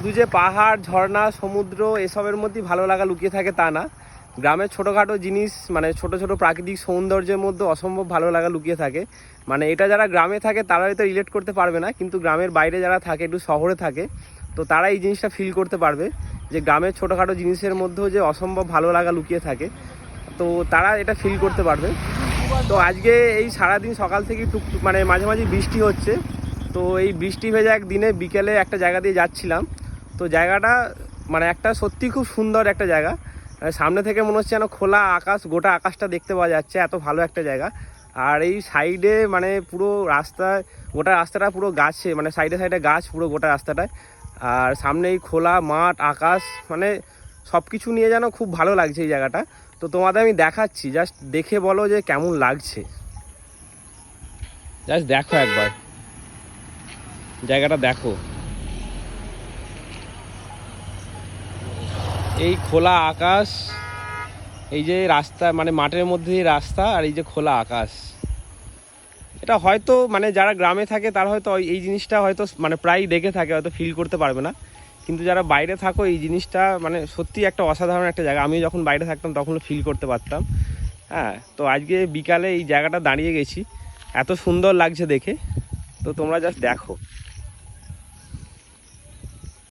শুধু যে পাহাড়, ঝর্ণা, সমুদ্র এসবের মধ্যেই ভালো লাগা লুকিয়ে থাকে তা না, গ্রামের ছোটোখাটো জিনিস মানে ছোট ছোট প্রাকৃতিক সৌন্দর্যের মধ্যে অসম্ভব ভালো লাগা লুকিয়ে থাকে। মানে এটা যারা গ্রামে থাকে তারা হয়তো রিলেট করতে পারবে না, কিন্তু গ্রামের বাইরে যারা থাকে, একটু শহরে থাকে, তো তারা এই জিনিসটা ফিল করতে পারবে যে গ্রামের ছোটোখাটো জিনিসের মধ্যেও যে অসম্ভব ভালো লাগা লুকিয়ে থাকে, তো তারা এটা ফিল করতে পারবে। তো আজকে এই সারাদিন সকাল থেকে টুকটুক মানে মাঝে মাঝে বৃষ্টি হচ্ছে। তো এই বৃষ্টি ভেজা একদিনে বিকেলে একটা জায়গা দিয়ে যাচ্ছিলাম। তো জায়গাটা মানে একটা সত্যি খুব সুন্দর একটা জায়গা। সামনে থেকে মনে হচ্ছে যেন খোলা আকাশ, গোটা আকাশটা দেখতে পাওয়া যাচ্ছে, এত ভালো একটা জায়গা। আর এই সাইডে মানে পুরো রাস্তায়, গোটা রাস্তাটা পুরো গাছে, মানে সাইডে সাইডে গাছ পুরো গোটা রাস্তাটায়। আর সামনে এই খোলা মাঠ, আকাশ, মানে সব কিছু নিয়ে যেন খুব ভালো লাগছে এই জায়গাটা। তো তোমাদের আমি দেখাচ্ছি, জাস্ট দেখে বলো যে কেমন লাগছে। জাস্ট দেখো একবার জায়গাটা, দেখো এই খোলা আকাশ, এই যে রাস্তা মানে মাঠের মধ্যে রাস্তা, আর এই যে খোলা আকাশ। এটা হয়তো মানে যারা গ্রামে থাকে তারা হয়তো এই জিনিসটা হয়তো মানে প্রায় দেখে থাকে, হয়তো ফিল করতে পারবে না। কিন্তু যারা বাইরে থাকো এই জিনিসটা মানে সত্যি একটা অসাধারণ একটা জায়গা। আমি যখন বাইরে থাকতাম তখন ফিল করতে পারতাম। হ্যাঁ, তো আজকে বিকালে এই জায়গাটা দাঁড়িয়ে গেছি, এত সুন্দর লাগছে দেখে। তো তোমরা জাস্ট দেখো।